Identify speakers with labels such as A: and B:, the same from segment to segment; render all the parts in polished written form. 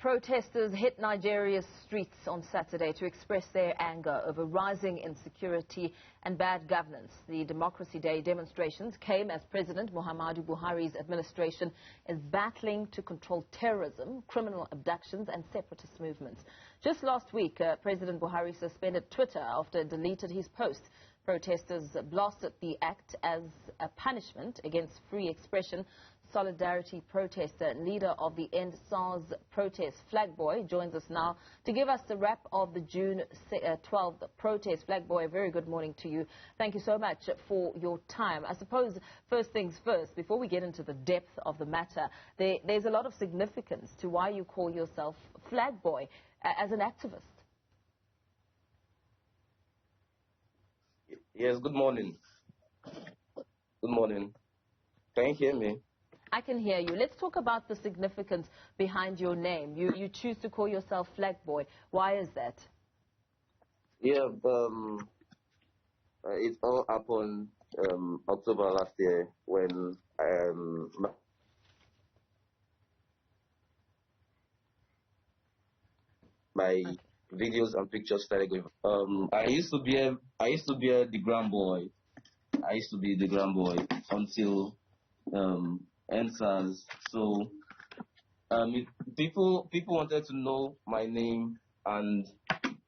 A: Protesters hit Nigeria's streets on Saturday to express their anger over rising insecurity and bad governance. The Democracy Day demonstrations came as President Muhammadu Buhari's administration is battling to control terrorism, criminal abductions and separatist movements. Just last week, President Buhari suspended Twitter after it deleted his post. Protesters blasted the act as a punishment against free expression. Solidarity protester and leader of the EndSars protest, Flag Boii, joins us now to give us the wrap of the June 12th protest. Flag Boii, a very good morning to you. Thank you so much for your time. I suppose first things first, before we get into the depth of the matter, there's a lot of significance to why you call yourself Flag Boii as an activist.
B: Yes, good morning. Good morning. Can you hear me?
A: I can hear you. Let's talk about the significance behind your name. You choose to call yourself Flag Boii. Why is that?
B: Yeah, it all happened October last year when my videos and pictures started going. I used to be the grand boy. I used to be the grand boy until EndSars. So people wanted to know my name, and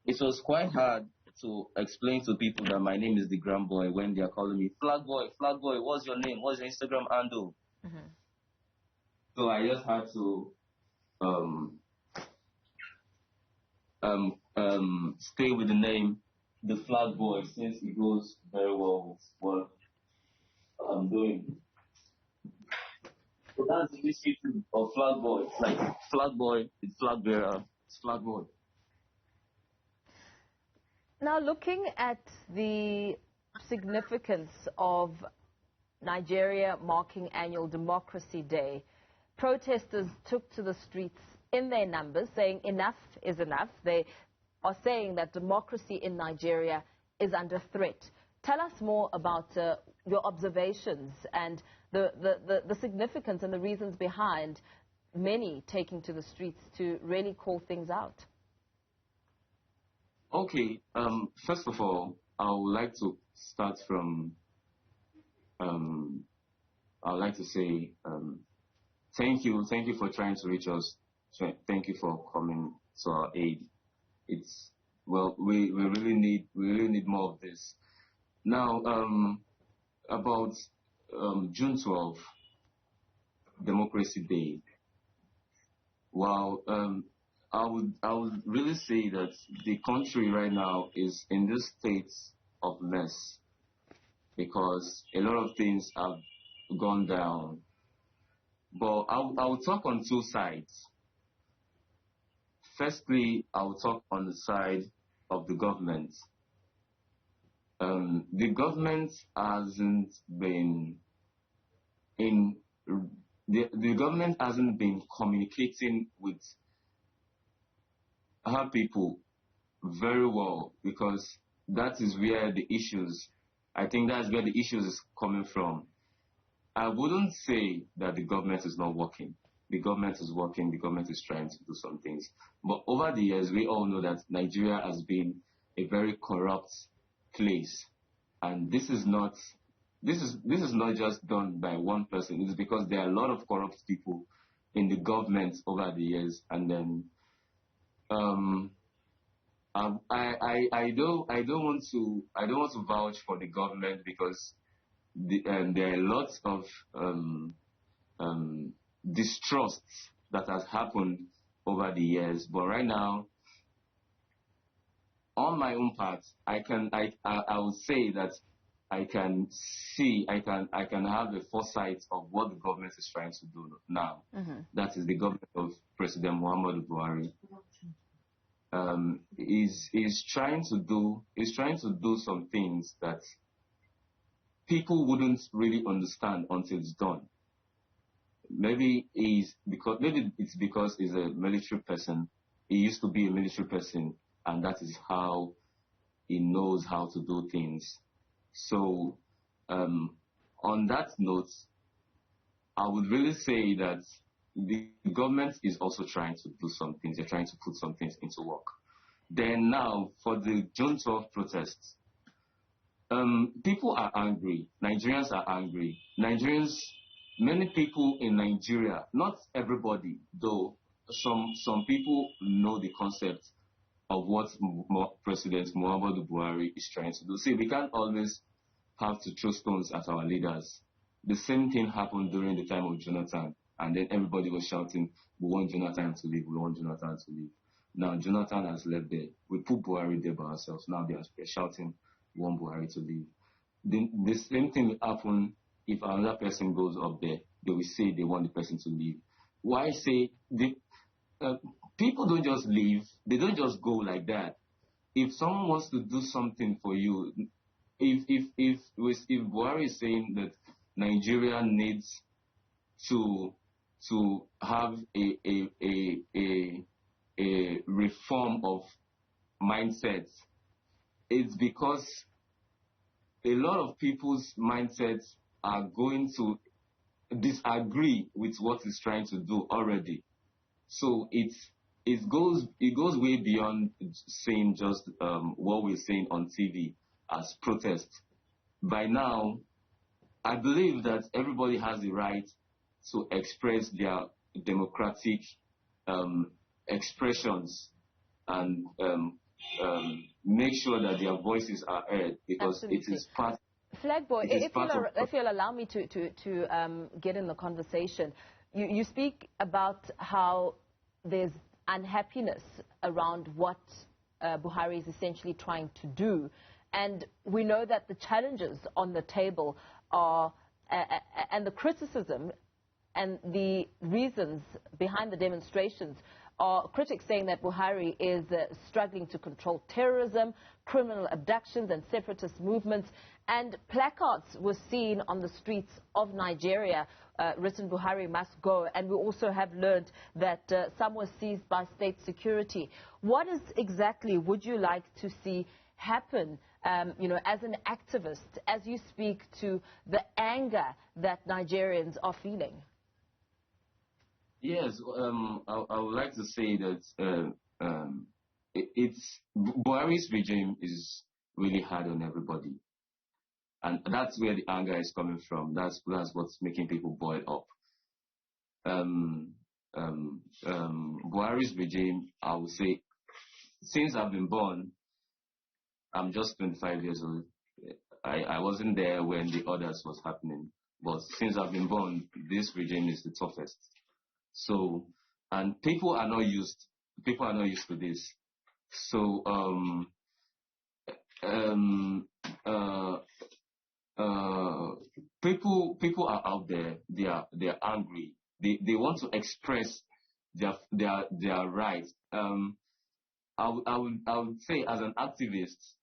B: it was quite hard to explain to people that my name is the grand boy when they are calling me Flag Boii. Flag Boii, what's your name? What's your Instagram handle? Mm-hmm. So I just had to stay with the name, the Flag Boii, since it goes very well with what I'm doing. So that's the history of Flag Boii. Like Flag Boii, it's flag bearer, it's Flag Boii.
A: Now, looking at the significance of Nigeria marking annual Democracy Day, protesters took to the streets in their numbers, saying enough is enough. They are saying that democracy in Nigeria is under threat. Tell us more about your observations and the significance and the reasons behind many taking to the streets to really call things out.
B: Okay, first of all, I would like to start from, I would like to say thank you for trying to reach us. Thank you for coming to our aid. It's, well, we really need more of this. Now, about June 12th, Democracy Day. Wow, I would really say that the country right now is in this state of mess because a lot of things have gone down. But I'll talk on two sides. Firstly, I'll talk on the side of the government. The government hasn't been the government hasn't been communicating with her people very well, because that is where the issues, I think that's where the issues is coming from. I wouldn't say that the government is not working. The government is working, the government is trying to do some things. But over the years, we all know that Nigeria has been a very corrupt place. And this is not just done by one person. It's because there are a lot of corrupt people in the government over the years. And then I don't want to vouch for the government because there are lots of distrust that has happened over the years. But right now, on my own part, I would say that I can have a foresight of what the government is trying to do now. Mm-hmm. That is the government of President Muhammadu Buhari. Is trying to do some things that people wouldn't really understand until it's done. Maybe it's because he's a military person. He used to be a military person, and that is how he knows how to do things. So, on that note, I would really say that the government is also trying to do some things. They're trying to put some things into work. Then now, for the June 12 protests, people are angry. Nigerians are angry. Many people in Nigeria, not everybody, though, some people know the concept of what President Muhammadu Buhari is trying to do. See, we can't always have to throw stones at our leaders. The same thing happened during the time of Jonathan, and then everybody was shouting, we want Jonathan to leave, we want Jonathan to leave. Now, Jonathan has left there. We put Buhari there by ourselves. Now they are shouting, we want Buhari to leave. The same thing will happen if another person goes up there. They will say they want the person to leave. Why say people don't just leave, they don't just go like that. If someone wants to do something for you, if Buhari is saying that Nigeria needs to have a reform of mindsets, it's because a lot of people's mindsets are going to disagree with what he's trying to do already. So it goes way beyond saying just what we're saying on TV as protest. By now, I believe that everybody has the right to express their democratic expressions and make sure that their voices are heard, because
A: Absolutely.
B: it is part.
A: Flagboy, if you'll allow me to get in the conversation, you speak about how there's unhappiness around what Buhari is essentially trying to do, and we know that the challenges on the table are, and the criticism and the reasons behind the demonstrations are critics saying that Buhari is struggling to control terrorism, criminal abductions and separatist movements, and placards were seen on the streets of Nigeria written "Buhari must go," and we also have learned that some were seized by state security. What is exactly would you like to see happen, as an activist, as you speak to the anger that Nigerians are feeling?
B: Yes, I would like to say that Buhari's regime is really hard on everybody, and that's where the anger is coming from. That's what's making people boil up. Buhari's regime, I would say, since I've been born, I'm just 25 years old. I wasn't there when the others was happening, but since I've been born, this regime is the toughest. So, and people are not used to this. So, people are out there. They're angry. They want to express their rights. I would say, as an activist,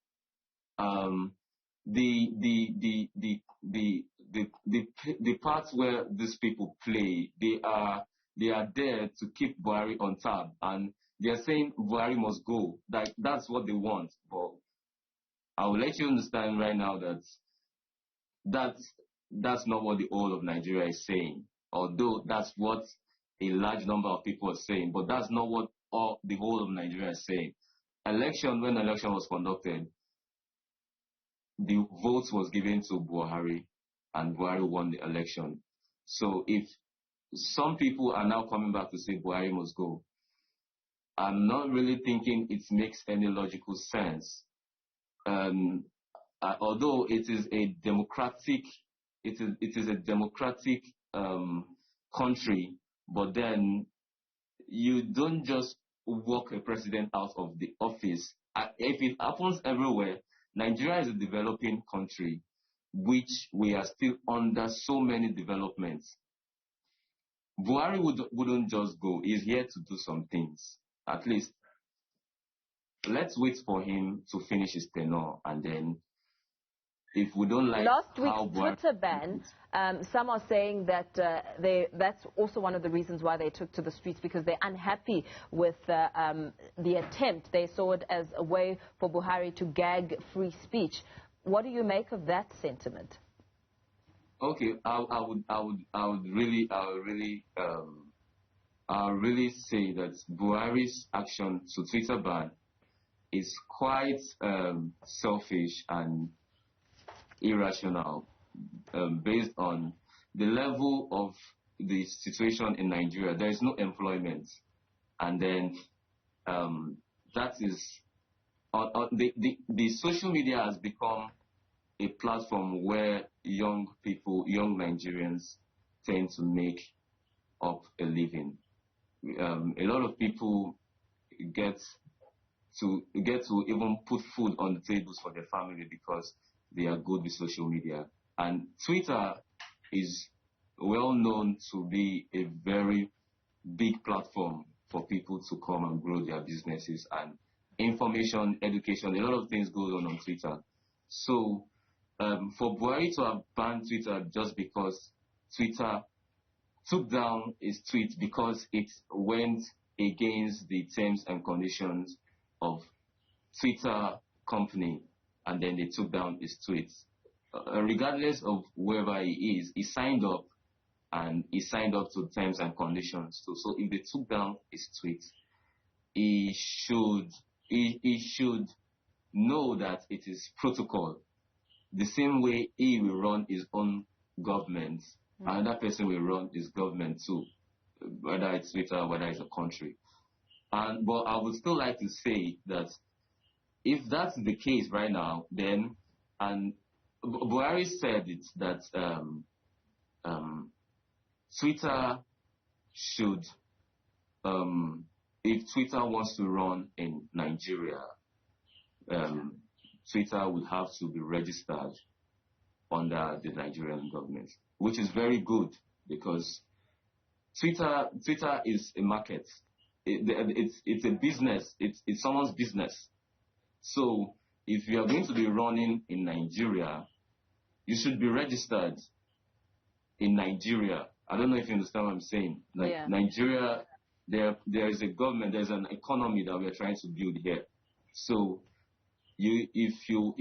B: the parts where these people play, they are there to keep Buhari on tab, and they are saying Buhari must go. That's what they want. But I will let you understand right now that that's not what the whole of Nigeria is saying. Although that's what a large number of people are saying, but that's not what the whole of Nigeria is saying. When election was conducted, the votes was given to Buhari, and Buhari won the election. So if some people are now coming back to say Buhari must go, I'm not really thinking it makes any logical sense. Although it is a democratic, country, but then you don't just walk a president out of the office. If it happens everywhere, Nigeria is a developing country, which we are still under so many developments. Buhari wouldn't just go. He's here to do some things. At least, let's wait for him to finish his tenure, and then if we don't like
A: last week's Twitter ban, some are saying that that's also one of the reasons why they took to the streets, because they're unhappy with the attempt. They saw it as a way for Buhari to gag free speech. What do you make of that sentiment?
B: Okay, I would really I'll really say that Buhari's action to Twitter ban is quite selfish and irrational, based on the level of the situation in Nigeria. There is no employment, and then that is the social media has become a platform where young people, young Nigerians, tend to make up a living. A lot of people get to even put food on the tables for their family because they are good with social media. And Twitter is well known to be a very big platform for people to come and grow their businesses, and information, education, a lot of things go on Twitter. So for Buhari to have banned Twitter just because Twitter took down his tweet because it went against the terms and conditions of Twitter company, and then they took down his tweets. Regardless of wherever he is, he signed up, and he signed up to terms and conditions too. So if they took down his tweets, he should know that it is protocol. The same way he will run his own government, another person will run his government too, whether it's Twitter, whether it's a country. But I would still like to say that if that's the case right now, then, and Buhari said it, that Twitter should, if Twitter wants to run in Nigeria, Twitter would have to be registered under the Nigerian government, which is very good because Twitter is a market. It's a business. It's someone's business. So if you are going to be running in Nigeria, you should be registered in Nigeria. I don't know if you understand what I'm saying. Like Nigeria, there is a government, there's an economy that we are trying to build here. So if you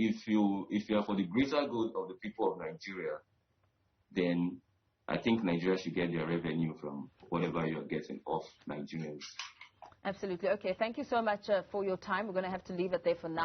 B: are for the greater good of the people of Nigeria, then I think Nigeria should get their revenue from whatever you're getting off Nigerians.
A: Absolutely. Okay, thank you so much for your time. We're going to have to leave it there for now.